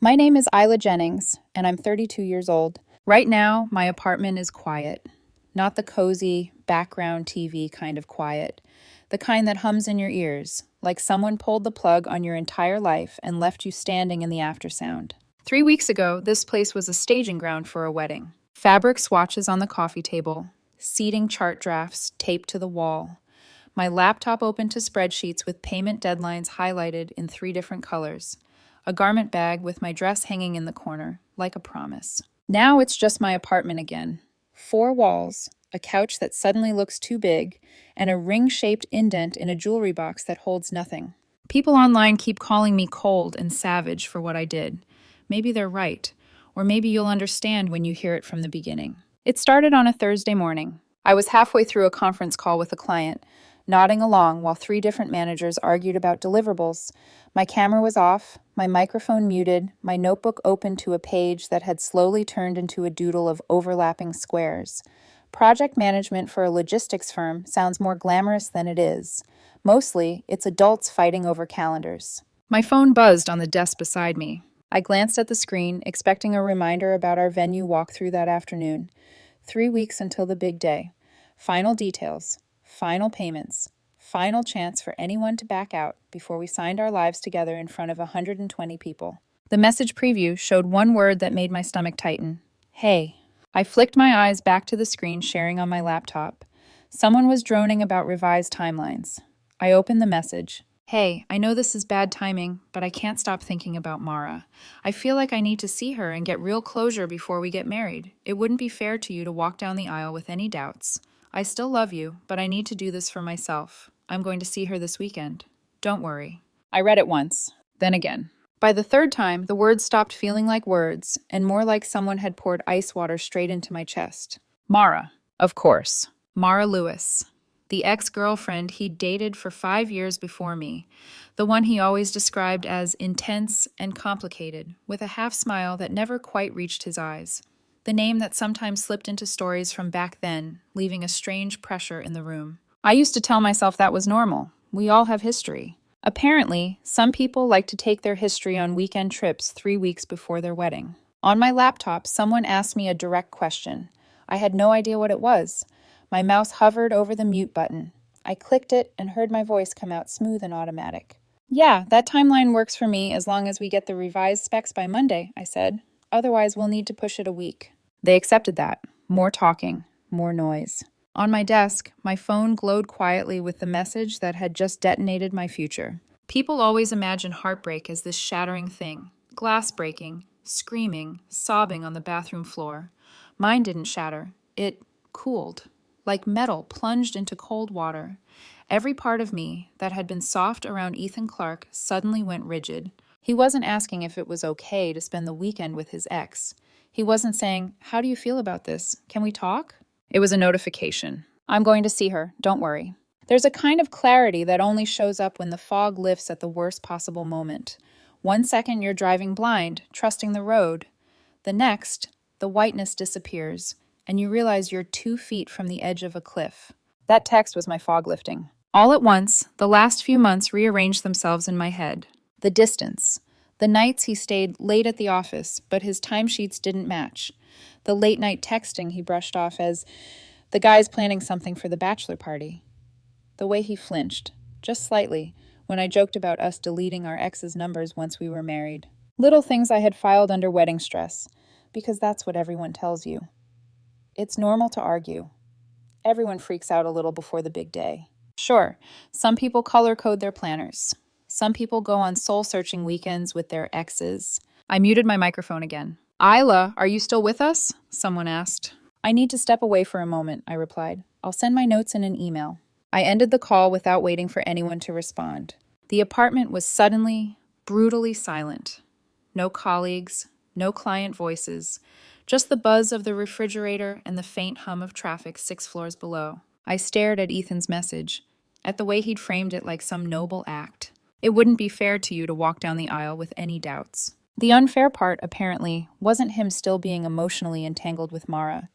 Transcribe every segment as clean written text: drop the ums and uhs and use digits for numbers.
My name is Isla Jennings, and I'm 32 years old. Right now, my apartment is quiet. Not the cozy, background TV kind of quiet. The kind that hums in your ears, like someone pulled the plug on your entire life and left you standing in the aftersound. 3 weeks ago, this place was a staging ground for a wedding. Fabric swatches on the coffee table, seating chart drafts taped to the wall. My laptop open to spreadsheets with payment deadlines highlighted in 3 different colors. A garment bag with my dress hanging in the corner, like a promise. Now it's just my apartment again. 4 walls, a couch that suddenly looks too big, and a ring-shaped indent in a jewelry box that holds nothing. People online keep calling me cold and savage for what I did. Maybe they're right, or maybe you'll understand when you hear it from the beginning. It started on a Thursday morning. I was halfway through a conference call with a client, nodding along while 3 different managers argued about deliverables. My camera was off, my microphone muted, my notebook open to a page that had slowly turned into a doodle of overlapping squares. Project management for a logistics firm sounds more glamorous than it is. Mostly, it's adults fighting over calendars. My phone buzzed on the desk beside me. I glanced at the screen, expecting a reminder about our venue walkthrough that afternoon. 3 weeks until the big day. Final details. Final payments. Final chance for anyone to back out before we signed our lives together in front of 120 people. The message preview showed one word that made my stomach tighten. Hey. I flicked my eyes back to the screen sharing on my laptop. Someone was droning about revised timelines. I opened the message. Hey, I know this is bad timing, but I can't stop thinking about Mara. I feel like I need to see her and get real closure before we get married. It wouldn't be fair to you to walk down the aisle with any doubts. I still love you, but I need to do this for myself. I'm going to see her this weekend. Don't worry. I read it once, then again. By the third time, the words stopped feeling like words and more like someone had poured ice water straight into my chest. Mara, of course. Mara Lewis, the ex-girlfriend he'd dated for 5 years before me, the one he always described as intense and complicated, with a half-smile that never quite reached his eyes. The name that sometimes slipped into stories from back then, leaving a strange pressure in the room. I used to tell myself that was normal. We all have history. Apparently, some people like to take their history on weekend trips 3 weeks before their wedding. On my laptop, someone asked me a direct question. I had no idea what it was. My mouse hovered over the mute button. I clicked it and heard my voice come out smooth and automatic. Yeah, that timeline works for me as long as we get the revised specs by Monday, I said. Otherwise, we'll need to push it a week. They accepted that. More talking, more noise. On my desk, my phone glowed quietly with the message that had just detonated my future. People always imagine heartbreak as this shattering thing. Glass breaking, screaming, sobbing on the bathroom floor. Mine didn't shatter. It cooled. Like metal plunged into cold water. Every part of me that had been soft around Ethan Clark suddenly went rigid. He wasn't asking if it was okay to spend the weekend with his ex. He wasn't saying, "How do you feel about this? Can we talk?" It was a notification. I'm going to see her, don't worry. There's a kind of clarity that only shows up when the fog lifts at the worst possible moment. 1 second you're driving blind, trusting the road. The next, the whiteness disappears, and you realize you're 2 feet from the edge of a cliff. That text was my fog lifting. All at once, the last few months rearranged themselves in my head. The distance. The nights he stayed late at the office, but his timesheets didn't match. The late-night texting he brushed off as, "The guy's planning something for the bachelor party." The way he flinched, just slightly, when I joked about us deleting our ex's numbers once we were married. Little things I had filed under wedding stress, because that's what everyone tells you. It's normal to argue. Everyone freaks out a little before the big day. Sure, some people color code their planners. Some people go on soul-searching weekends with their exes. I muted my microphone again. Isla, are you still with us? Someone asked. I need to step away for a moment, I replied. I'll send my notes in an email. I ended the call without waiting for anyone to respond. The apartment was suddenly, brutally silent. No colleagues, no client voices, just the buzz of the refrigerator and the faint hum of traffic 6 floors below. I stared at Ethan's message, at the way he'd framed it like some noble act. It wouldn't be fair to you to walk down the aisle with any doubts. The unfair part, apparently, wasn't him still being emotionally entangled with Mara.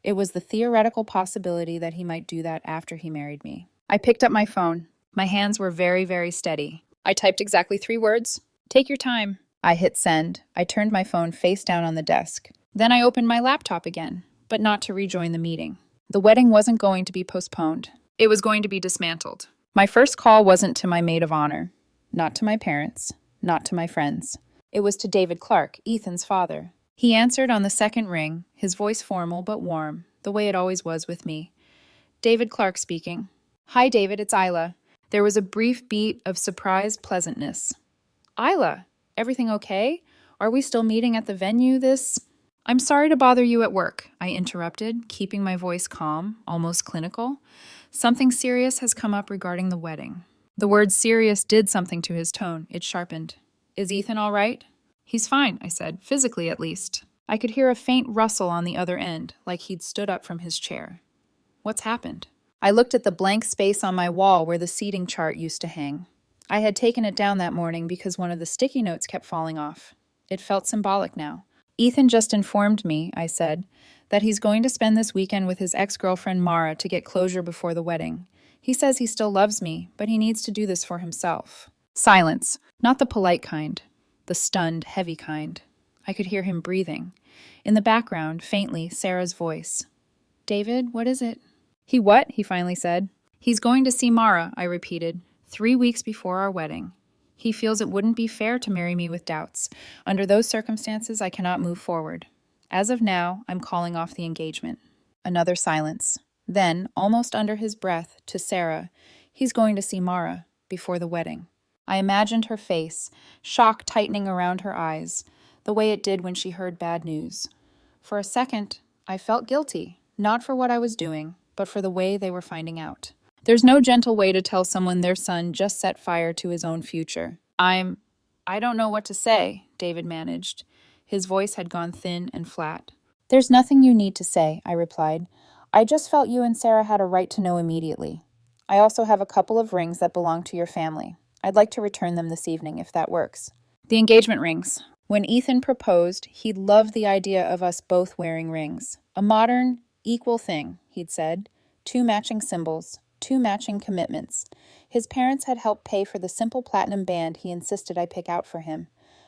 It was the theoretical possibility that he might do that after he married me. I picked up my phone. My hands were very, very steady. I typed exactly 3 words. Take your time. I hit send. I turned my phone face down on the desk. Then I opened my laptop again, but not to rejoin the meeting. The wedding wasn't going to be postponed. It was going to be dismantled. My first call wasn't to my maid of honor, not to my parents, not to my friends. It was to David Clark, Ethan's father. He answered on the second ring, his voice formal but warm, the way it always was with me. David Clark speaking. Hi, David, it's Isla. There was a brief beat of surprised pleasantness. Isla, everything okay? Are we still meeting at the venue I'm sorry to bother you at work, I interrupted, keeping my voice calm, almost clinical. Something serious has come up regarding the wedding. The word serious did something to his tone. It sharpened. Is Ethan all right? He's fine, I said, physically at least. I could hear a faint rustle on the other end, like he'd stood up from his chair. What's happened? I looked at the blank space on my wall where the seating chart used to hang. I had taken it down that morning because one of the sticky notes kept falling off. It felt symbolic now. Ethan just informed me, I said, that he's going to spend this weekend with his ex-girlfriend Marr to get closure before the wedding. He says he still loves me, but he needs to do this for himself. Silence. Not the polite kind. The stunned, heavy kind. I could hear him breathing. In the background, faintly, Sarah's voice. David, what is it? He what? He finally said. He's going to see Mara, I repeated, 3 weeks before our wedding. He feels it wouldn't be fair to marry me with doubts. Under those circumstances, I cannot move forward. As of now, I'm calling off the engagement. Another silence. Then, almost under his breath, to Sarah, he's going to see Mara before the wedding. I imagined her face, shock tightening around her eyes, the way it did when she heard bad news. For a second, I felt guilty, not for what I was doing, but for the way they were finding out. There's no gentle way to tell someone their son just set fire to his own future. I don't know what to say, David managed. His voice had gone thin and flat. There's nothing you need to say, I replied. I just felt you and Sarah had a right to know immediately. I also have a couple of rings that belong to your family. I'd like to return them this evening, if that works. The engagement rings. When Ethan proposed, he loved the idea of us both wearing rings. A modern, equal thing, he'd said. 2 matching symbols, 2 matching commitments. His parents had helped pay for the simple platinum band he insisted I pick out for him.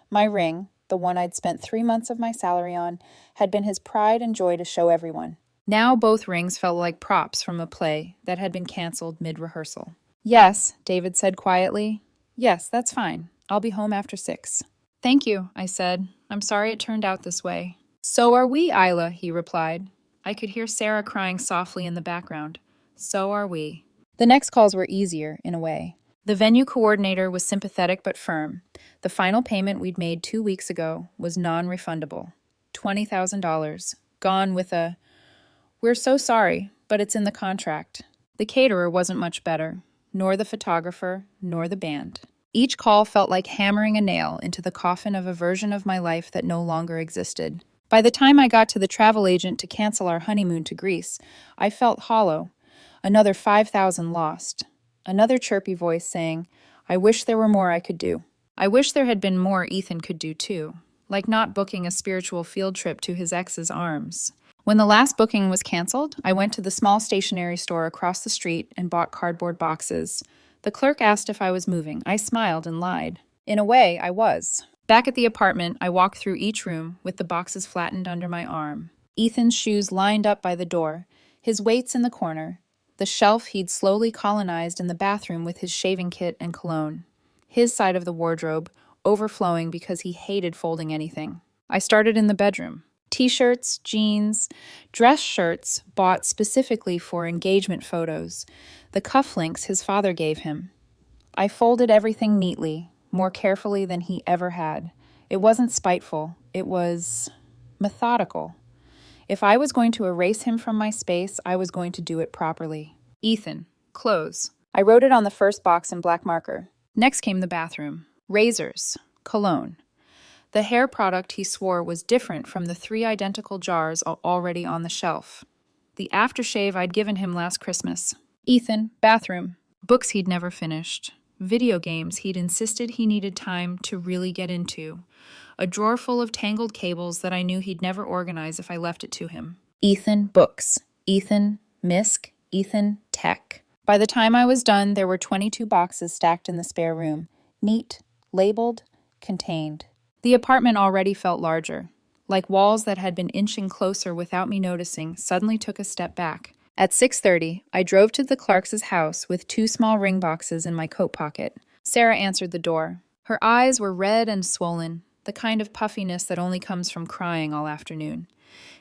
My ring, the one I'd spent 3 months of my salary on, had been his pride and joy to show everyone. Now both rings felt like props from a play that had been canceled mid-rehearsal. Yes, David said quietly. Yes, that's fine. I'll be home after 6. Thank you, I said. I'm sorry it turned out this way. So are we, Isla, he replied. I could hear Sarah crying softly in the background. So are we. The next calls were easier, in a way. The venue coordinator was sympathetic but firm. The final payment we'd made 2 weeks ago was non-refundable. $20,000. Gone with a, "We're so sorry, but it's in the contract." The caterer wasn't much better, nor the photographer, nor the band. Each call felt like hammering a nail into the coffin of a version of my life that no longer existed. By the time I got to the travel agent to cancel our honeymoon to Greece, I felt hollow. Another 5,000 lost. Another chirpy voice saying, I wish there were more I could do. I wish there had been more Ethan could do too, like not booking a spiritual field trip to his ex's arms. When the last booking was canceled, I went to the small stationery store across the street and bought cardboard boxes. The clerk asked if I was moving. I smiled and lied. In a way, I was. Back at the apartment, I walked through each room with the boxes flattened under my arm. Ethan's shoes lined up by the door, his weights in the corner, the shelf he'd slowly colonized in the bathroom with his shaving kit and cologne. His side of the wardrobe, overflowing because he hated folding anything. I started in the bedroom. T-shirts, jeans, dress shirts bought specifically for engagement photos, the cufflinks his father gave him. I folded everything neatly, more carefully than he ever had. It wasn't spiteful. It was methodical. If I was going to erase him from my space, I was going to do it properly. Ethan, clothes. I wrote it on the first box in black marker. Next came the bathroom. Razors, cologne. The hair product he swore was different from the 3 identical jars already on the shelf. The aftershave I'd given him last Christmas. Ethan, bathroom. Books he'd never finished. Video games he'd insisted he needed time to really get into. A drawer full of tangled cables that I knew he'd never organize if I left it to him. Ethan, books. Ethan, MISC. Ethan, tech. By the time I was done, there were 22 boxes stacked in the spare room. Neat, labeled, contained. The apartment already felt larger, like walls that had been inching closer without me noticing suddenly took a step back. At 6:30, I drove to the Clarks' house with 2 small ring boxes in my coat pocket. Sarah answered the door. Her eyes were red and swollen, the kind of puffiness that only comes from crying all afternoon.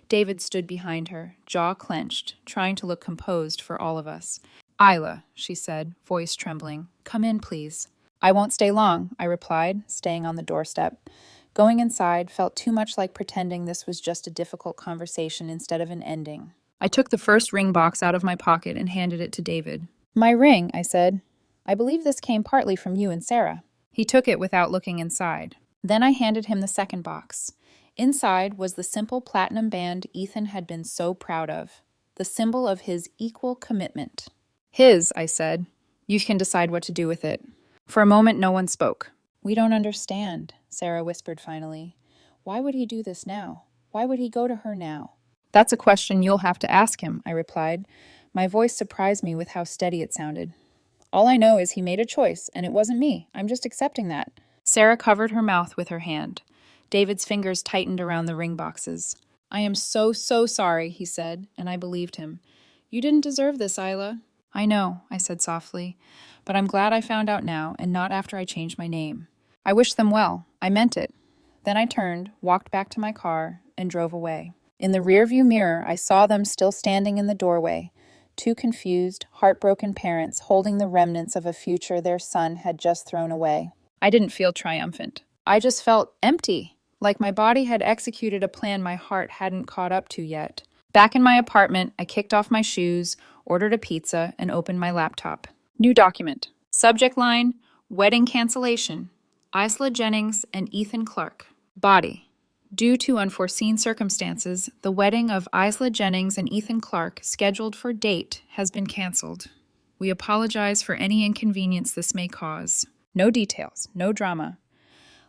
David stood behind her, jaw clenched, trying to look composed for all of us. "Isla," she said, voice trembling, "come in, please." "I won't stay long," I replied, staying on the doorstep. Going inside felt too much like pretending this was just a difficult conversation instead of an ending. I took the first ring box out of my pocket and handed it to David. "My ring," I said. "I believe this came partly from you and Sarah." He took it without looking inside. Then I handed him the second box. Inside was the simple platinum band Ethan had been so proud of, the symbol of his equal commitment. "His," I said. "You can decide what to do with it." For a moment, no one spoke. "We don't understand," Sarah whispered finally. "Why would he do this now? Why would he go to her now?" "That's a question you'll have to ask him," I replied. My voice surprised me with how steady it sounded. "All I know is he made a choice, and it wasn't me. I'm just accepting that." Sarah covered her mouth with her hand. David's fingers tightened around the ring boxes. "I am so sorry," he said, and I believed him. "You didn't deserve this, Isla." "I know," I said softly, "but I'm glad I found out now and not after I changed my name." I wished them well. I meant it. Then I turned, walked back to my car, and drove away. In the rearview mirror, I saw them still standing in the doorway, 2 confused, heartbroken parents holding the remnants of a future their son had just thrown away. I didn't feel triumphant. I just felt empty, like my body had executed a plan my heart hadn't caught up to yet. Back in my apartment, I kicked off my shoes, ordered a pizza, and opened my laptop. New document. Subject line, wedding cancellation. Isla Jennings and Ethan Clark. Body. Due to unforeseen circumstances, the wedding of Isla Jennings and Ethan Clark, scheduled for date, has been canceled. We apologize for any inconvenience this may cause. No details, no drama.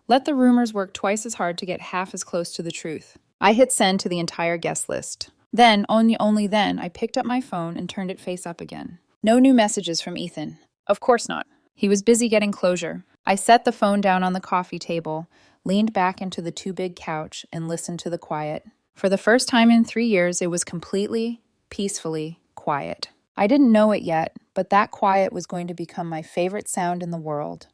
Let the rumors work twice as hard to get half as close to the truth. I hit send to the entire guest list. Then, only then, I picked up my phone and turned it face up again. No new messages from Ethan. Of course not. He was busy getting closure. I set the phone down on the coffee table, leaned back into the too big couch, and listened to the quiet. For the first time in 3 years, it was completely, peacefully quiet. I didn't know it yet, but that quiet was going to become my favorite sound in the world.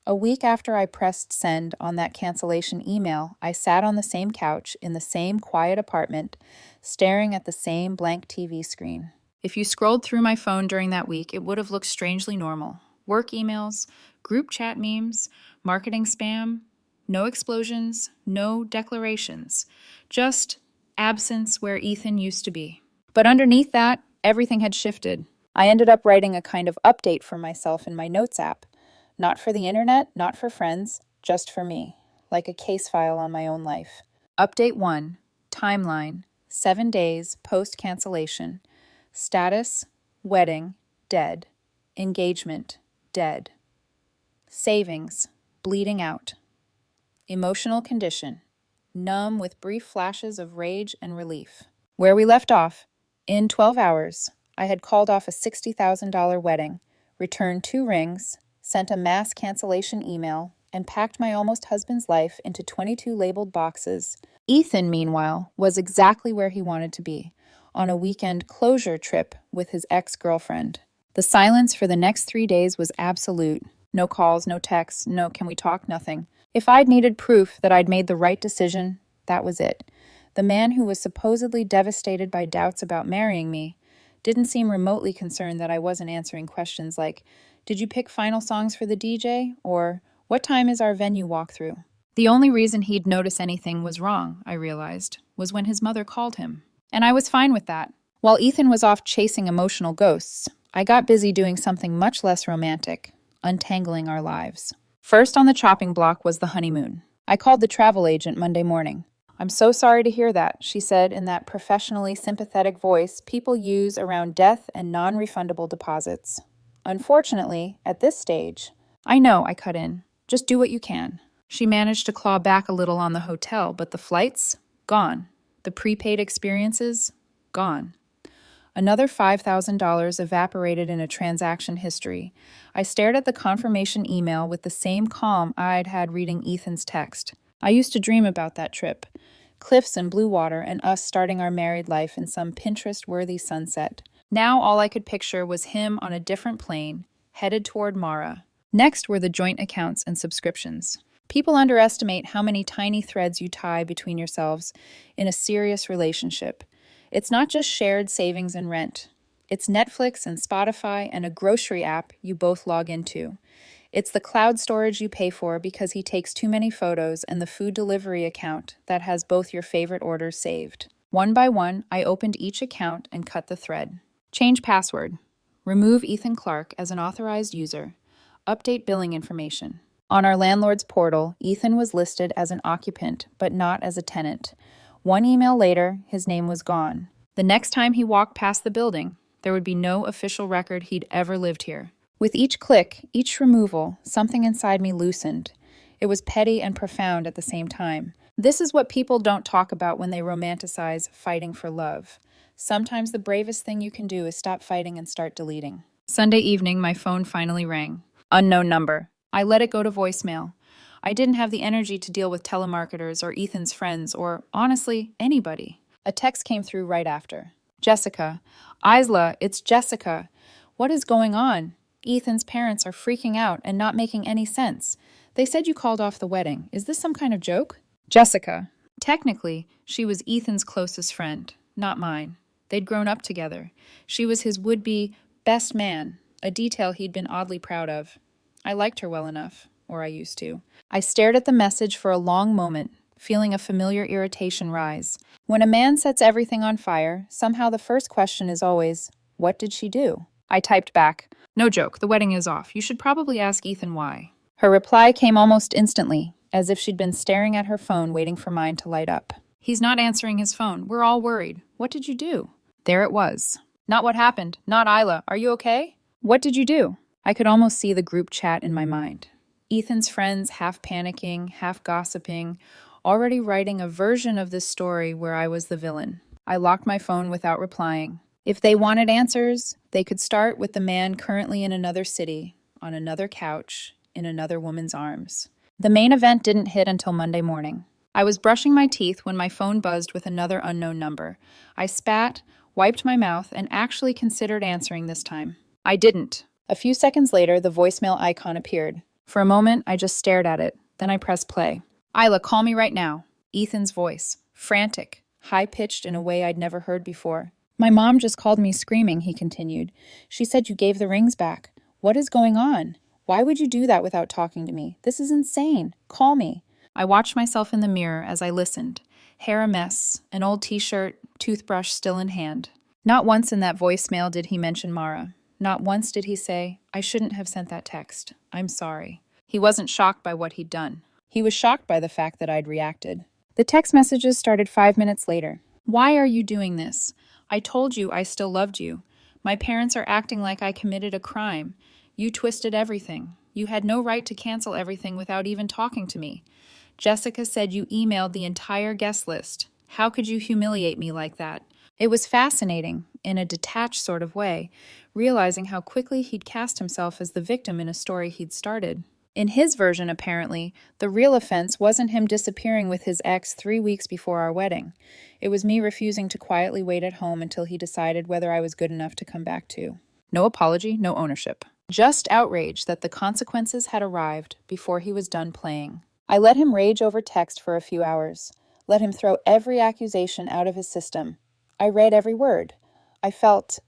A week after I pressed send on that cancellation email, I sat on the same couch in the same quiet apartment, staring at the same blank TV screen. If you scrolled through my phone during that week, it would have looked strangely normal. Work emails, group chat memes, marketing spam, no explosions, no declarations, just absence where Ethan used to be. But underneath that, everything had shifted. I ended up writing a kind of update for myself in my notes app. Not for the internet, not for friends, just for me, like a case file on my own life. Update 1, timeline, 7 days post-cancellation. Status, wedding, dead. Engagement, dead. Savings, bleeding out. Emotional condition, numb with brief flashes of rage and relief. Where we left off, in 12 hours, I had called off a $60,000 wedding, returned 2 rings, sent a mass cancellation email, and packed my almost husband's life into 22 labeled boxes. Ethan, meanwhile, was exactly where he wanted to be, on a weekend closure trip with his ex-girlfriend. The silence for the next 3 days was absolute. No calls, no texts, no "can we talk," nothing. If I'd needed proof that I'd made the right decision, that was it. The man who was supposedly devastated by doubts about marrying me didn't seem remotely concerned that I wasn't answering questions like, "Did you pick final songs for the DJ?" or "What time is our venue walkthrough?" The only reason he'd notice anything was wrong, I realized, was when his mother called him. And I was fine with that. While Ethan was off chasing emotional ghosts, I got busy doing something much less romantic, untangling our lives. First on the chopping block was the honeymoon. I called the travel agent Monday morning. "I'm so sorry to hear that," she said in that professionally sympathetic voice people use around death and non-refundable deposits. "Unfortunately, at this stage—" "I know," I cut in. "Just do what you can." She managed to claw back a little on the hotel, but the flights? Gone. The prepaid experiences? Gone. Another $5,000 evaporated in a transaction history. I stared at the confirmation email with the same calm I'd had reading Ethan's text. I used to dream about that trip. Cliffs and blue water and us starting our married life in some Pinterest-worthy sunset. Now all I could picture was him on a different plane, headed toward Marr. Next were the joint accounts and subscriptions. People underestimate how many tiny threads you tie between yourselves in a serious relationship. It's not just shared savings and rent. It's Netflix and Spotify and a grocery app you both log into. It's the cloud storage you pay for because he takes too many photos and the food delivery account that has both your favorite orders saved. One by one, I opened each account and cut the thread. Change password. Remove Ethan Clark as an authorized user. Update billing information. On our landlord's portal, Ethan was listed as an occupant, but not as a tenant. One email later, his name was gone. The next time he walked past the building, there would be no official record he'd ever lived here. With each click, each removal, something inside me loosened. It was petty and profound at the same time. This is what people don't talk about when they romanticize fighting for love. Sometimes the bravest thing you can do is stop fighting and start deleting. Sunday evening, my phone finally rang. Unknown number. I let it go to voicemail. I didn't have the energy to deal with telemarketers or Ethan's friends or, honestly, anybody. A text came through right after. Jessica. Isla, it's Jessica. What is going on? Ethan's parents are freaking out and not making any sense. They said you called off the wedding. Is this some kind of joke? Jessica. Technically, she was Ethan's closest friend, not mine. They'd grown up together. She was his would-be best man, a detail he'd been oddly proud of. I liked her well enough, or I used to. I stared at the message for a long moment, feeling a familiar irritation rise. When a man sets everything on fire, somehow the first question is always, what did she do? I typed back, no joke, the wedding is off. You should probably ask Ethan why. Her reply came almost instantly, as if she'd been staring at her phone waiting for mine to light up. He's not answering his phone. We're all worried. What did you do? There it was. Not what happened. Not Isla. Are you okay? What did you do? I could almost see the group chat in my mind. Ethan's friends half panicking, half gossiping, already writing a version of this story where I was the villain. I locked my phone without replying. If they wanted answers, they could start with the man currently in another city, on another couch, in another woman's arms. The main event didn't hit until Monday morning. I was brushing my teeth when my phone buzzed with another unknown number. I spat, wiped my mouth, and actually considered answering this time. I didn't. A few seconds later, the voicemail icon appeared. For a moment, I just stared at it. Then I pressed play. Isla, call me right now. Ethan's voice. Frantic. High-pitched in a way I'd never heard before. My mom just called me screaming, he continued. She said you gave the rings back. What is going on? Why would you do that without talking to me? This is insane. Call me. I watched myself in the mirror as I listened. Hair a mess, an old t-shirt, toothbrush still in hand. Not once in that voicemail did he mention Mara. Not once did he say, I shouldn't have sent that text. I'm sorry. He wasn't shocked by what he'd done. He was shocked by the fact that I'd reacted. The text messages started 5 minutes later. Why are you doing this? I told you I still loved you. My parents are acting like I committed a crime. You twisted everything. You had no right to cancel everything without even talking to me. Jessica said you emailed the entire guest list. How could you humiliate me like that? It was fascinating, in a detached sort of way, realizing how quickly he'd cast himself as the victim in a story he'd started. In his version, apparently, the real offense wasn't him disappearing with his ex 3 weeks before our wedding. It was me refusing to quietly wait at home until he decided whether I was good enough to come back to. No apology, no ownership. Just outrage that the consequences had arrived before he was done playing. I let him rage over text for a few hours. Let him throw every accusation out of his system. I read every word. I felt,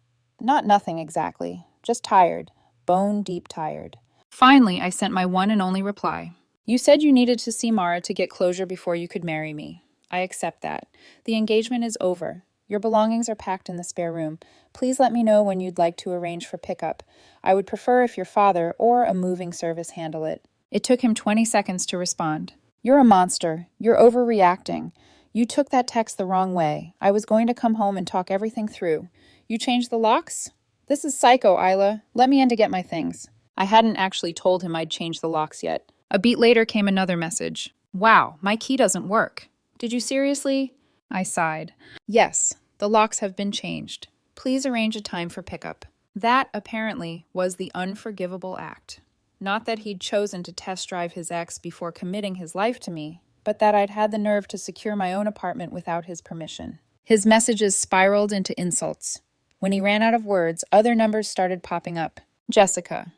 not nothing exactly, just tired, bone-deep tired. Finally, I sent my one and only reply. You said you needed to see Mara to get closure before you could marry me. I accept that. The engagement is over. Your belongings are packed in the spare room. Please let me know when you'd like to arrange for pickup. I would prefer if your father or a moving service handle it. It took him 20 seconds to respond. You're a monster. You're overreacting. You took that text the wrong way. I was going to come home and talk everything through. You changed the locks? This is psycho, Isla. Let me in to get my things. I hadn't actually told him I'd changed the locks yet. A beat later came another message. Wow, my key doesn't work. Did you seriously? I sighed. Yes, the locks have been changed. Please arrange a time for pickup. That, apparently, was the unforgivable act. Not that he'd chosen to test drive his ex before committing his life to me, but that I'd had the nerve to secure my own apartment without his permission. His messages spiraled into insults. When he ran out of words, other numbers started popping up. Jessica.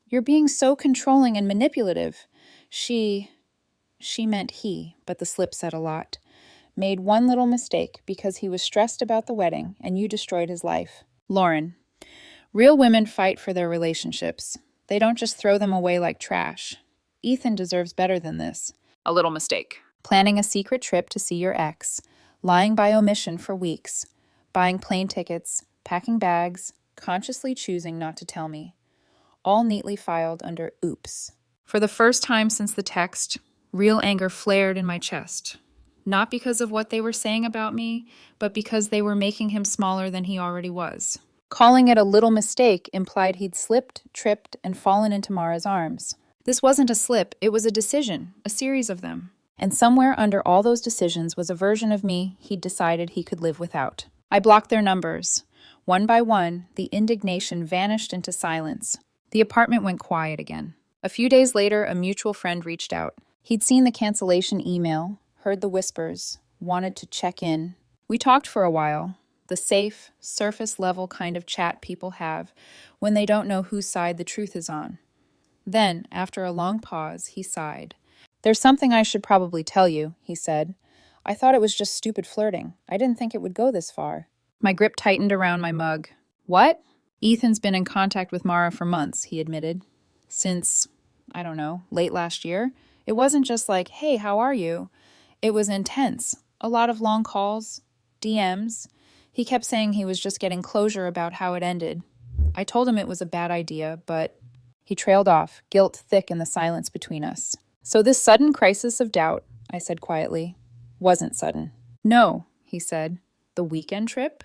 You're being so controlling and manipulative. She meant he, but the slip said a lot. Made one little mistake because he was stressed about the wedding and you destroyed his life. Lauren. Real women fight for their relationships. They don't just throw them away like trash. Ethan deserves better than this. A little mistake. Planning a secret trip to see your ex. Lying by omission for weeks. Buying plane tickets. Packing bags. Consciously choosing not to tell me. All neatly filed under oops. For the first time since the text, real anger flared in my chest. Not because of what they were saying about me, but because they were making him smaller than he already was. Calling it a little mistake implied he'd slipped, tripped, and fallen into Mara's arms. This wasn't a slip, it was a decision, a series of them. And somewhere under all those decisions was a version of me he'd decided he could live without. I blocked their numbers. One by one, the indignation vanished into silence. The apartment went quiet again. A few days later, a mutual friend reached out. He'd seen the cancellation email, heard the whispers, wanted to check in. We talked for a while, the safe, surface-level kind of chat people have when they don't know whose side the truth is on. Then, after a long pause, he sighed. There's something I should probably tell you, he said. I thought it was just stupid flirting. I didn't think it would go this far. My grip tightened around my mug. What? Ethan's been in contact with Marr for months, he admitted. Since, I don't know, late last year. It wasn't just like, hey, how are you? It was intense. A lot of long calls, DMs. He kept saying he was just getting closure about how it ended. I told him it was a bad idea, but he trailed off, guilt thick in the silence between us. So this sudden crisis of doubt, I said quietly, wasn't sudden. No, he said. The weekend trip?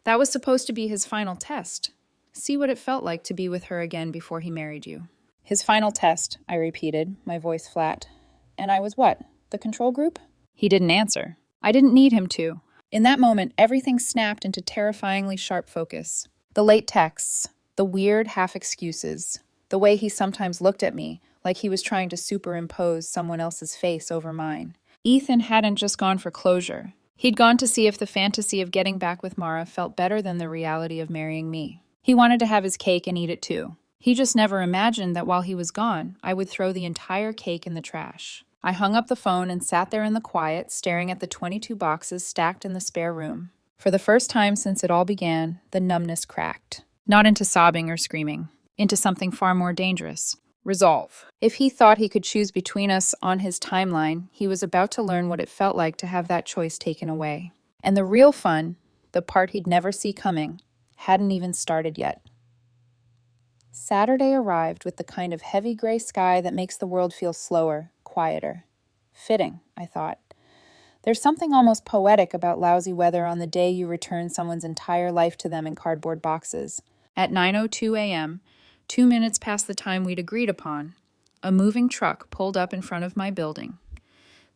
That was supposed to be his final test. See what it felt like to be with her again before he married you. His final test, I repeated, my voice flat. And I was what? The control group? He didn't answer. I didn't need him to. In that moment, everything snapped into terrifyingly sharp focus. The late texts, the weird half-excuses, the way he sometimes looked at me, like he was trying to superimpose someone else's face over mine. Ethan hadn't just gone for closure. He'd gone to see if the fantasy of getting back with Mara felt better than the reality of marrying me. He wanted to have his cake and eat it too. He just never imagined that while he was gone, I would throw the entire cake in the trash. I hung up the phone and sat there in the quiet, staring at the 22 boxes stacked in the spare room. For the first time since it all began, the numbness cracked. Not into sobbing or screaming. Into something far more dangerous. Resolve. If he thought he could choose between us on his timeline, he was about to learn what it felt like to have that choice taken away. And the real fun, the part he'd never see coming, hadn't even started yet. Saturday arrived with the kind of heavy gray sky that makes the world feel slower, quieter. Fitting, I thought. There's something almost poetic about lousy weather on the day you return someone's entire life to them in cardboard boxes. At 9:02 a.m., 2 minutes past the time we'd agreed upon, a moving truck pulled up in front of my building.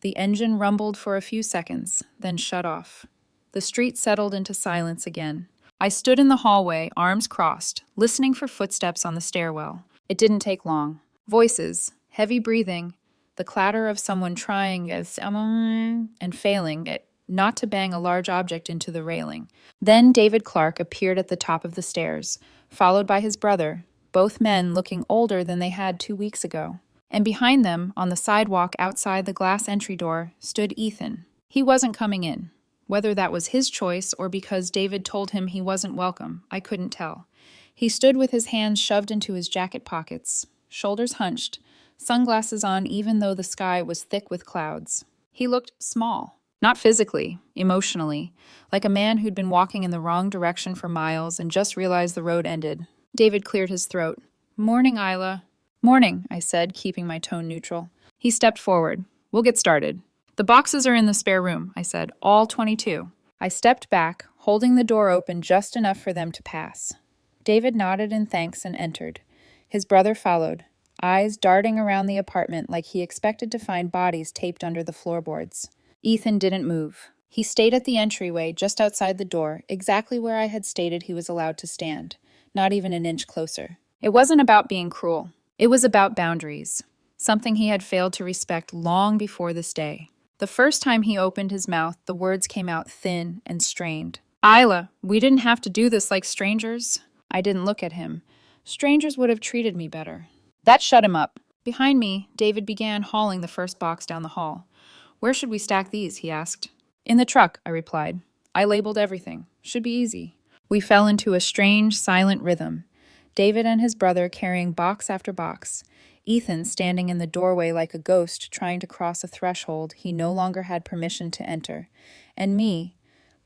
The engine rumbled for a few seconds, then shut off. The street settled into silence again. I stood in the hallway, arms crossed, listening for footsteps on the stairwell. It didn't take long. Voices, heavy breathing, the clatter of someone trying and failing not to bang a large object into the railing. Then David Clark appeared at the top of the stairs, followed by his brother, both men looking older than they had 2 weeks ago. And behind them, on the sidewalk outside the glass entry door, stood Ethan. He wasn't coming in. Whether that was his choice or because David told him he wasn't welcome, I couldn't tell. He stood with his hands shoved into his jacket pockets, shoulders hunched, sunglasses on even though the sky was thick with clouds. He looked small. Not physically, emotionally, like a man who'd been walking in the wrong direction for miles and just realized the road ended. David cleared his throat. Morning, Isla. Morning, I said, keeping my tone neutral. He stepped forward. We'll get started. The boxes are in the spare room, I said, all 22. I stepped back, holding the door open just enough for them to pass. David nodded in thanks and entered. His brother followed, eyes darting around the apartment like he expected to find bodies taped under the floorboards. Ethan didn't move. He stayed at the entryway just outside the door, exactly where I had stated he was allowed to stand, not even an inch closer. It wasn't about being cruel. It was about boundaries, something he had failed to respect long before this day. The first time he opened his mouth, the words came out thin and strained. Isla, we didn't have to do this like strangers. I didn't look at him. Strangers would have treated me better. That shut him up. Behind me, David began hauling the first box down the hall. Where should we stack these? He asked. In the truck, I replied. I labeled everything. Should be easy. We fell into a strange, silent rhythm. David and his brother carrying box after box. Ethan standing in the doorway like a ghost trying to cross a threshold he no longer had permission to enter. And me,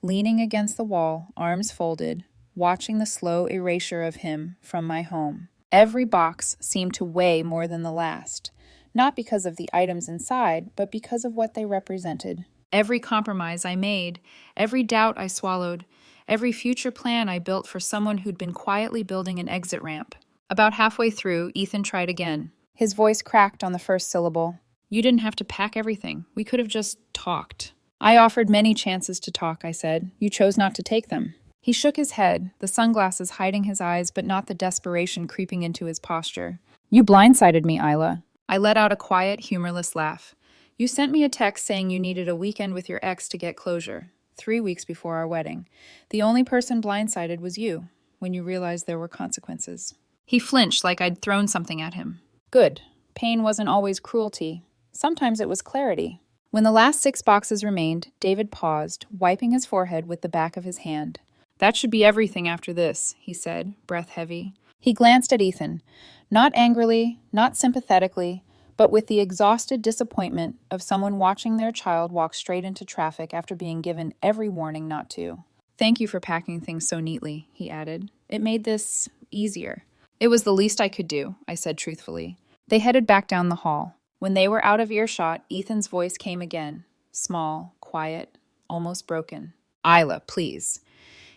leaning against the wall, arms folded, watching the slow erasure of him from my home. Every box seemed to weigh more than the last, not because of the items inside, but because of what they represented. Every compromise I made, every doubt I swallowed, every future plan I built for someone who'd been quietly building an exit ramp. About halfway through, Ethan tried again. His voice cracked on the first syllable. You didn't have to pack everything. We could have just talked. I offered many chances to talk, I said. You chose not to take them. He shook his head, the sunglasses hiding his eyes but not the desperation creeping into his posture. You blindsided me, Isla. I let out a quiet, humorless laugh. You sent me a text saying you needed a weekend with your ex to get closure, 3 weeks before our wedding. The only person blindsided was you, when you realized there were consequences. He flinched like I'd thrown something at him. Good. Pain wasn't always cruelty. Sometimes it was clarity. When the last 6 boxes remained, David paused, wiping his forehead with the back of his hand. That should be everything after this, he said, breath heavy. He glanced at Ethan, not angrily, not sympathetically, but with the exhausted disappointment of someone watching their child walk straight into traffic after being given every warning not to. Thank you for packing things so neatly, he added. It made this easier. It was the least I could do, I said truthfully. They headed back down the hall. When they were out of earshot, Ethan's voice came again, small, quiet, almost broken. Isla, please.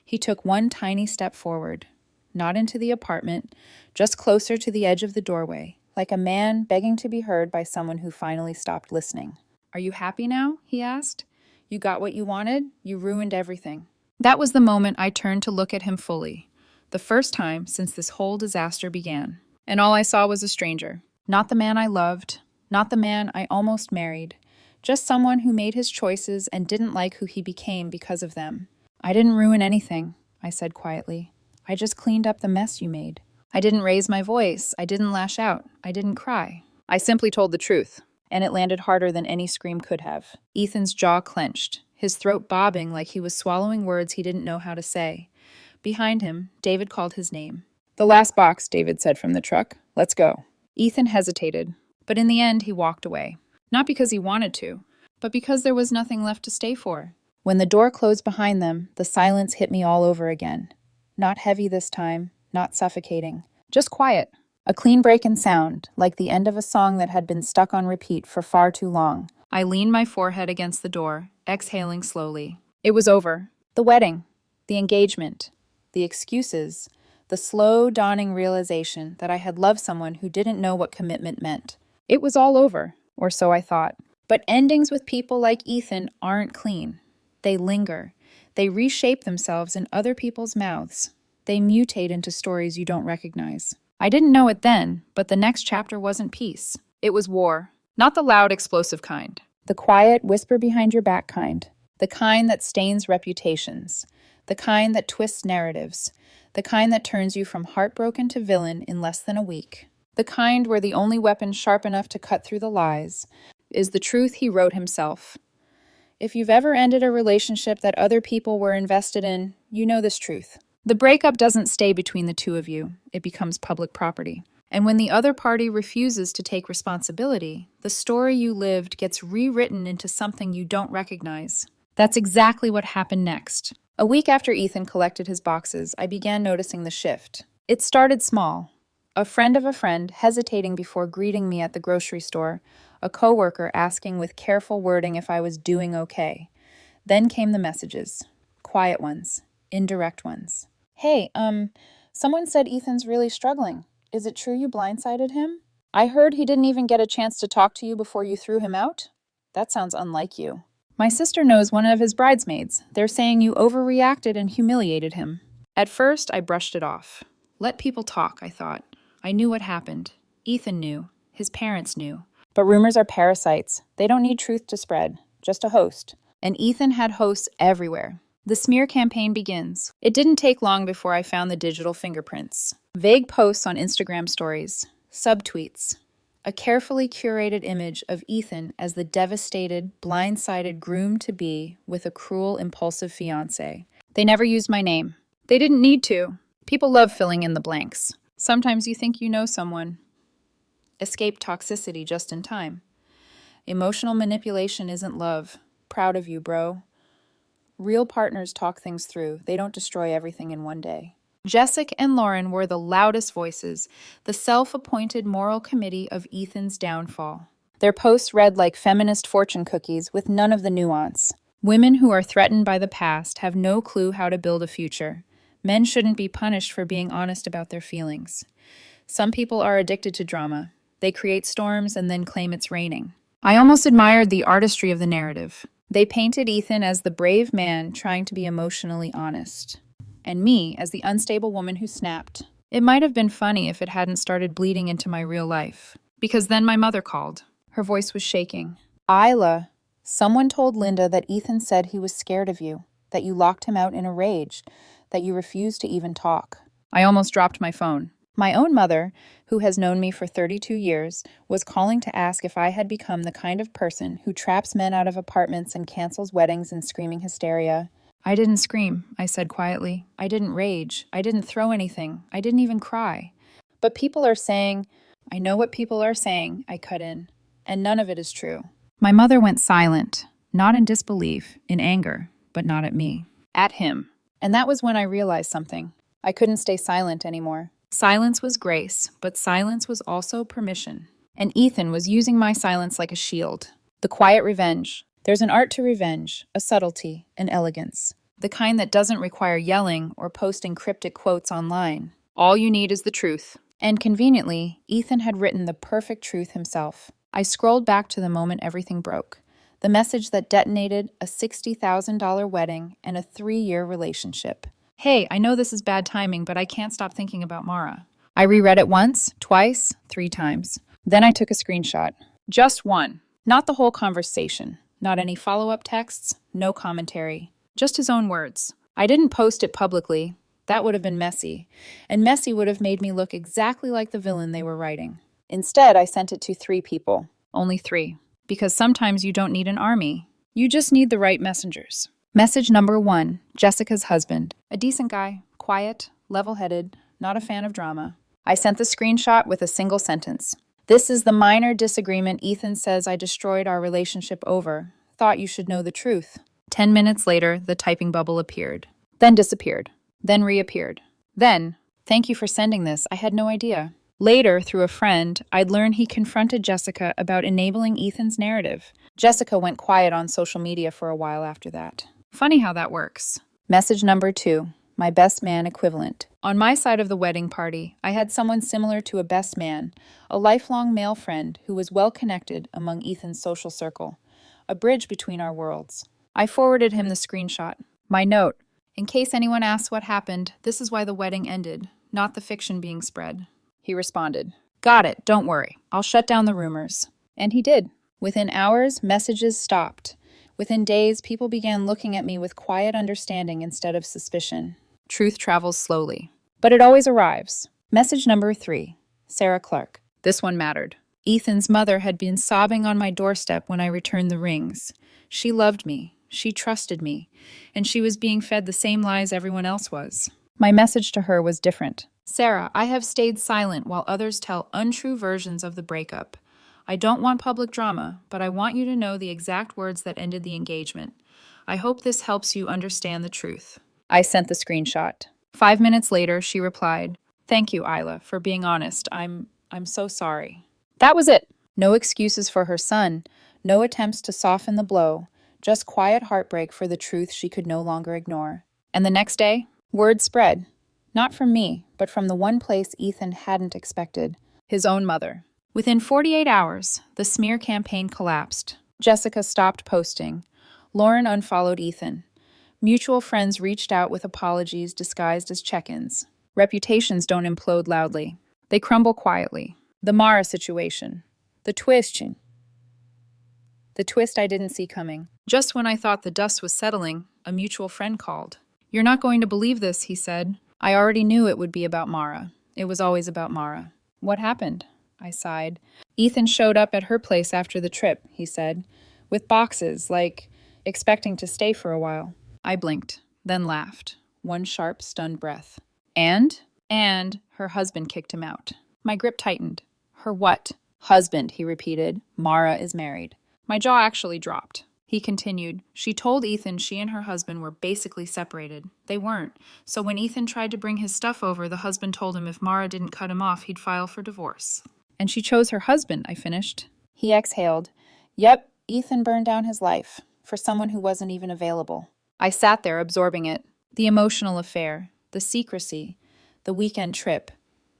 He took one tiny step forward, not into the apartment, just closer to the edge of the doorway, like a man begging to be heard by someone who finally stopped listening. Are you happy now? He asked. You got what you wanted? You ruined everything. That was the moment I turned to look at him fully, the first time since this whole disaster began. And all I saw was a stranger. Not the man I loved, not the man I almost married, just someone who made his choices and didn't like who he became because of them. I didn't ruin anything, I said quietly. I just cleaned up the mess you made. I didn't raise my voice. I didn't lash out. I didn't cry. I simply told the truth, and it landed harder than any scream could have. Ethan's jaw clenched, his throat bobbing like he was swallowing words he didn't know how to say. Behind him, David called his name. The last box, David said from the truck. Let's go. Ethan hesitated, but in the end he walked away. Not because he wanted to, but because there was nothing left to stay for. When the door closed behind them, the silence hit me all over again. Not heavy this time, not suffocating. Just quiet. A clean break in sound, like the end of a song that had been stuck on repeat for far too long. I leaned my forehead against the door, exhaling slowly. It was over. The wedding. The engagement. The excuses. The slow dawning realization that I had loved someone who didn't know what commitment meant. It was all over, or so I thought. But endings with people like Ethan aren't clean. They linger. They reshape themselves in other people's mouths. They mutate into stories you don't recognize. I didn't know it then, but the next chapter wasn't peace. It was war. Not the loud, explosive kind. The quiet, whisper behind your back kind. The kind that stains reputations. The kind that twists narratives. The kind that turns you from heartbroken to villain in less than a week. The kind where the only weapon sharp enough to cut through the lies is the truth he wrote himself. If you've ever ended a relationship that other people were invested in, you know this truth. The breakup doesn't stay between the two of you. It becomes public property. And when the other party refuses to take responsibility, the story you lived gets rewritten into something you don't recognize. That's exactly what happened next. A week after Ethan collected his boxes, I began noticing the shift. It started small. A friend of a friend hesitating before greeting me at the grocery store, a coworker asking with careful wording if I was doing okay. Then came the messages. Quiet ones. Indirect ones. Hey, someone said Ethan's really struggling. Is it true you blindsided him? I heard he didn't even get a chance to talk to you before you threw him out? That sounds unlike you. My sister knows one of his bridesmaids. They're saying you overreacted and humiliated him. At first, I brushed it off. Let people talk, I thought. I knew what happened. Ethan knew. His parents knew. But rumors are parasites. They don't need truth to spread, just a host. And Ethan had hosts everywhere. The smear campaign begins. It didn't take long before I found the digital fingerprints. Vague posts on Instagram stories, subtweets, a carefully curated image of Ethan as the devastated, blindsided groom-to-be with a cruel, impulsive fiancé. They never used my name. They didn't need to. People love filling in the blanks. Sometimes you think you know someone. Escape toxicity just in time. Emotional manipulation isn't love. Proud of you, bro. Real partners talk things through. They don't destroy everything in one day. Jessica and Lauren were the loudest voices, the self-appointed moral committee of Ethan's downfall. Their posts read like feminist fortune cookies with none of the nuance. Women who are threatened by the past have no clue how to build a future. Men shouldn't be punished for being honest about their feelings. Some people are addicted to drama. They create storms and then claim it's raining. I almost admired the artistry of the narrative. They painted Ethan as the brave man trying to be emotionally honest, and me as the unstable woman who snapped. It might have been funny if it hadn't started bleeding into my real life, because then my mother called. Her voice was shaking. Isla, someone told Linda that Ethan said he was scared of you, that you locked him out in a rage, that you refused to even talk. I almost dropped my phone. My own mother, who has known me for 32 years, was calling to ask if I had become the kind of person who traps men out of apartments and cancels weddings in screaming hysteria. I didn't scream, I said quietly. I didn't rage. I didn't throw anything. I didn't even cry. But people are saying, I know what people are saying, I cut in. And none of it is true. My mother went silent, not in disbelief, in anger, but not at me. At him. And that was when I realized something. I couldn't stay silent anymore. Silence was grace, but silence was also permission. And Ethan was using my silence like a shield. The quiet revenge. There's an art to revenge, a subtlety, an elegance. The kind that doesn't require yelling or posting cryptic quotes online. All you need is the truth. And conveniently, Ethan had written the perfect truth himself. I scrolled back to the moment everything broke. The message that detonated a $60,000 wedding and a 3-year relationship. Hey, I know this is bad timing, but I can't stop thinking about Mara. I reread it once, twice, 3 times. Then I took a screenshot. Just one. Not the whole conversation. Not any follow-up texts. No commentary. Just his own words. I didn't post it publicly. That would have been messy. And messy would have made me look exactly like the villain they were writing. Instead, I sent it to 3 people. Only 3. Because sometimes you don't need an army. You just need the right messengers. Message number 1, Jessica's husband. A decent guy, quiet, level-headed, not a fan of drama. I sent the screenshot with a single sentence. This is the minor disagreement Ethan says I destroyed our relationship over. Thought you should know the truth. 10 minutes later, the typing bubble appeared. Then disappeared. Then reappeared. Then, thank you for sending this, I had no idea. Later, through a friend, I'd learned he confronted Jessica about enabling Ethan's narrative. Jessica went quiet on social media for a while after that. Funny how that works. Message number 2, my best man equivalent. On my side of the wedding party, I had someone similar to a best man, a lifelong male friend who was well connected among Ethan's social circle, a bridge between our worlds. I forwarded him the screenshot. My note, in case anyone asks what happened, this is why the wedding ended, not the fiction being spread. He responded, got it, don't worry. I'll shut down the rumors. And he did. Within hours, messages stopped. Within days, people began looking at me with quiet understanding instead of suspicion. Truth travels slowly, but it always arrives. Message number 3, Sarah Clark. This one mattered. Ethan's mother had been sobbing on my doorstep when I returned the rings. She loved me, she trusted me, and she was being fed the same lies everyone else was. My message to her was different. Sarah, I have stayed silent while others tell untrue versions of the breakup. I don't want public drama, but I want you to know the exact words that ended the engagement. I hope this helps you understand the truth. I sent the screenshot. 5 minutes later, she replied, thank you, Isla, for being honest. I'm so sorry. That was it. No excuses for her son, no attempts to soften the blow, just quiet heartbreak for the truth she could no longer ignore. And the next day, word spread. Not from me, but from the one place Ethan hadn't expected, his own mother. Within 48 hours, the smear campaign collapsed. Jessica stopped posting. Lauren unfollowed Ethan. Mutual friends reached out with apologies disguised as check-ins. Reputations don't implode loudly. They crumble quietly. The Marr situation. The twist. The twist I didn't see coming. Just when I thought the dust was settling, a mutual friend called. "You're not going to believe this," he said. I already knew it would be about Mara. It was always about Mara. "What happened?" I sighed. "Ethan showed up at her place after the trip," he said, "with boxes, like expecting to stay for a while." I blinked, then laughed. One sharp, stunned breath. And her husband kicked him out. My grip tightened. "Her what?" "Husband," he repeated. "Mara is married." My jaw actually dropped. He continued, "She told Ethan she and her husband were basically separated. They weren't. So when Ethan tried to bring his stuff over, the husband told him if Mara didn't cut him off, he'd file for divorce." "And she chose her husband," I finished. He exhaled. "Yep, Ethan burned down his life for someone who wasn't even available." I sat there absorbing it. The emotional affair, the secrecy, the weekend trip,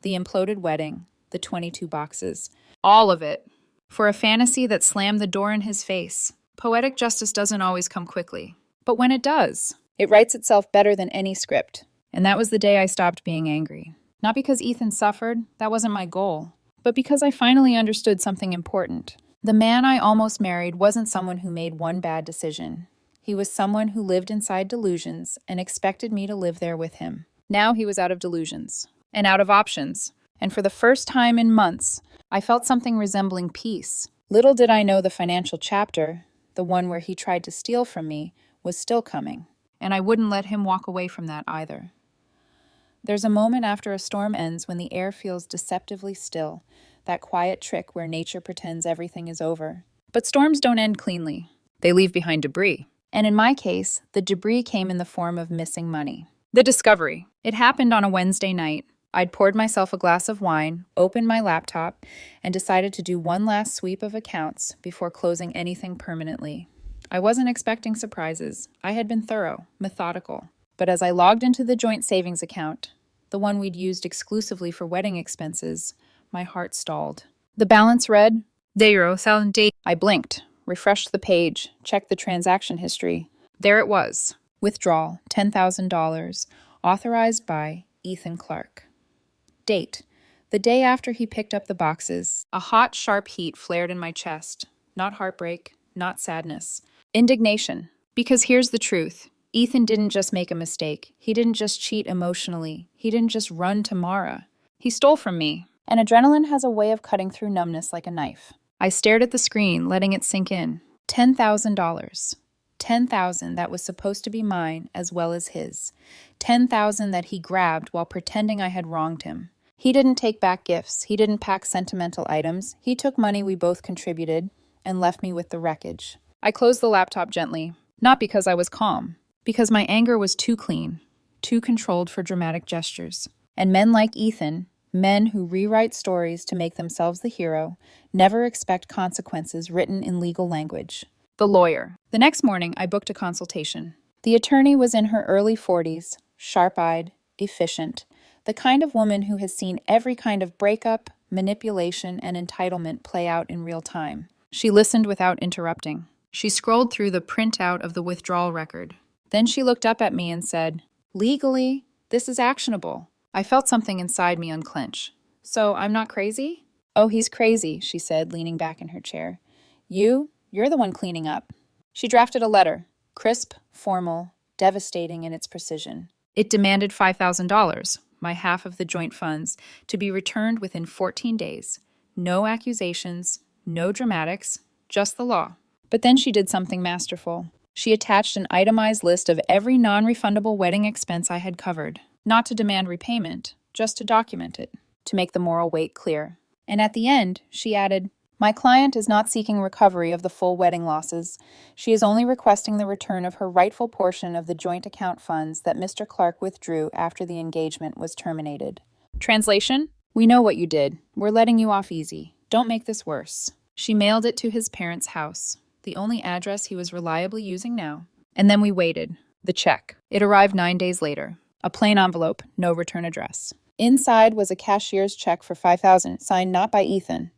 the imploded wedding, the 22 boxes. All of it. For a fantasy that slammed the door in his face. Poetic justice doesn't always come quickly. But when it does, it writes itself better than any script. And that was the day I stopped being angry. Not because Ethan suffered, that wasn't my goal, but because I finally understood something important. The man I almost married wasn't someone who made one bad decision. He was someone who lived inside delusions and expected me to live there with him. Now he was out of delusions and out of options. And for the first time in months, I felt something resembling peace. Little did I know the financial chapter, the one where he tried to steal from me, was still coming. And I wouldn't let him walk away from that either. There's a moment after a storm ends when the air feels deceptively still, that quiet trick where nature pretends everything is over. But storms don't end cleanly. They leave behind debris. And in my case, the debris came in the form of missing money. The discovery. It happened on a Wednesday night. I'd poured myself a glass of wine, opened my laptop, and decided to do one last sweep of accounts before closing anything permanently. I wasn't expecting surprises. I had been thorough, methodical. But as I logged into the joint savings account, the one we'd used exclusively for wedding expenses, my heart stalled. The balance read, €0,000. I blinked, refreshed the page, checked the transaction history. There it was. Withdrawal, $10,000, authorized by Ethan Clark. Date, the day after he picked up the boxes. A hot, sharp heat flared in my chest. Not heartbreak, not sadness. Indignation. Because here's the truth. Ethan didn't just make a mistake. He didn't just cheat emotionally. He didn't just run to Mara. He stole from me. And adrenaline has a way of cutting through numbness like a knife. I stared at the screen, letting it sink in. $10,000. $10,000 that was supposed to be mine as well as his. $10,000 that he grabbed while pretending I had wronged him. He didn't take back gifts. He didn't pack sentimental items. He took money we both contributed and left me with the wreckage. I closed the laptop gently, not because I was calm, because my anger was too clean, too controlled for dramatic gestures. And men like Ethan, men who rewrite stories to make themselves the hero, never expect consequences written in legal language. The lawyer. The next morning, I booked a consultation. The attorney was in her early 40s, sharp-eyed, efficient, the kind of woman who has seen every kind of breakup, manipulation, and entitlement play out in real time. She listened without interrupting. She scrolled through the printout of the withdrawal record. Then she looked up at me and said, "Legally, this is actionable." I felt something inside me unclench. "So I'm not crazy?" "Oh, he's crazy," she said, leaning back in her chair. You're the one cleaning up." She drafted a letter, crisp, formal, devastating in its precision. It demanded $5,000, my half of the joint funds, to be returned within 14 days. No accusations, no dramatics, just the law. But then she did something masterful. She attached an itemized list of every non-refundable wedding expense I had covered, not to demand repayment, just to document it, to make the moral weight clear. And at the end, she added, "My client is not seeking recovery of the full wedding losses. She is only requesting the return of her rightful portion of the joint account funds that Mr. Clark withdrew after the engagement was terminated." Translation? "We know what you did. We're letting you off easy. Don't make this worse." She mailed it to his parents' house, the only address he was reliably using now. And then we waited. The check. It arrived 9 days later. A plain envelope, no return address. Inside was a cashier's check for $5,000, signed not by Ethan,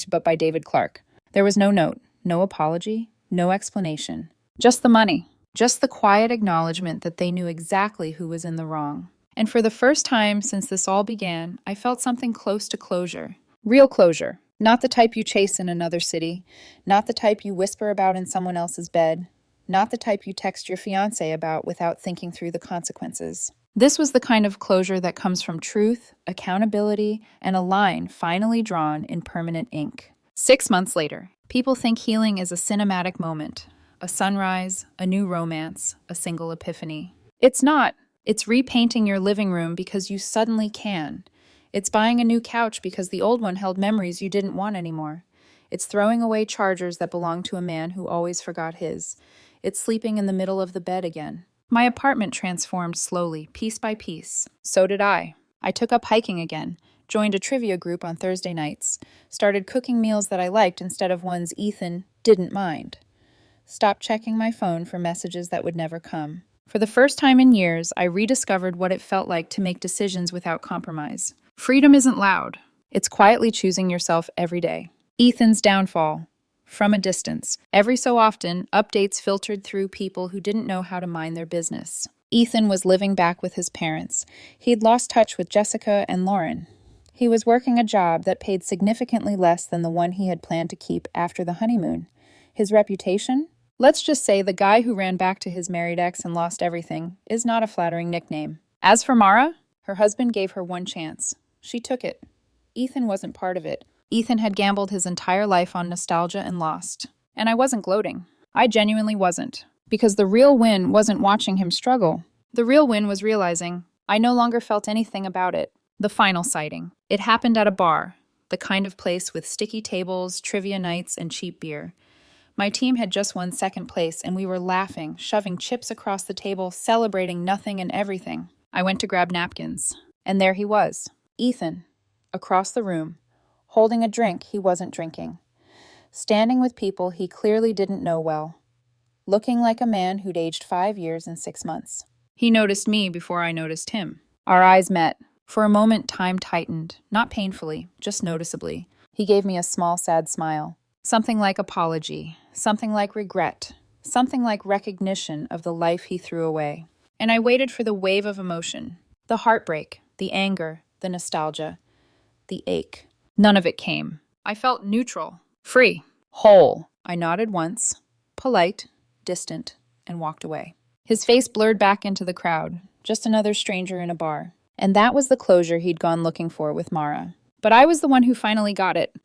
but by David Clark. There was no note, no apology, no explanation. Just the money. Just the quiet acknowledgement that they knew exactly who was in the wrong. And for the first time since this all began, I felt something close to closure. Real closure. Not the type you chase in another city. Not the type you whisper about in someone else's bed. Not the type you text your fiancé about without thinking through the consequences. This was the kind of closure that comes from truth, accountability, and a line finally drawn in permanent ink. 6 months later, people think healing is a cinematic moment, a sunrise, a new romance, a single epiphany. It's not. It's repainting your living room because you suddenly can. It's buying a new couch because the old one held memories you didn't want anymore. It's throwing away chargers that belonged to a man who always forgot his. It's sleeping in the middle of the bed again. My apartment transformed slowly, piece by piece. So did I. I took up hiking again, joined a trivia group on Thursday nights, started cooking meals that I liked instead of ones Ethan didn't mind. Stopped checking my phone for messages that would never come. For the first time in years, I rediscovered what it felt like to make decisions without compromise. Freedom isn't loud. It's quietly choosing yourself every day. Ethan's downfall. From a distance. Every so often, updates filtered through people who didn't know how to mind their business. Ethan was living back with his parents. He'd lost touch with Jessica and Lauren. He was working a job that paid significantly less than the one he had planned to keep after the honeymoon. His reputation? Let's just say the guy who ran back to his married ex and lost everything is not a flattering nickname. As for Marr, her husband gave her one chance. She took it. Ethan wasn't part of it. Ethan had gambled his entire life on nostalgia and lost. And I wasn't gloating. I genuinely wasn't. Because the real win wasn't watching him struggle. The real win was realizing I no longer felt anything about it. The final sighting. It happened at a bar, the kind of place with sticky tables, trivia nights, and cheap beer. My team had just won second place, and we were laughing, shoving chips across the table, celebrating nothing and everything. I went to grab napkins. And there he was, Ethan, across the room, holding a drink he wasn't drinking, standing with people he clearly didn't know well, looking like a man who'd aged 5 years and 6 months. He noticed me before I noticed him. Our eyes met. For a moment, time tightened, not painfully, just noticeably. He gave me a small, sad smile. Something like apology, something like regret, something like recognition of the life he threw away. And I waited for the wave of emotion, the heartbreak, the anger, the nostalgia, the ache. None of it came. I felt neutral, free, whole. I nodded once, polite, distant, and walked away. His face blurred back into the crowd, just another stranger in a bar. And that was the closure he'd gone looking for with Marr. But I was the one who finally got it.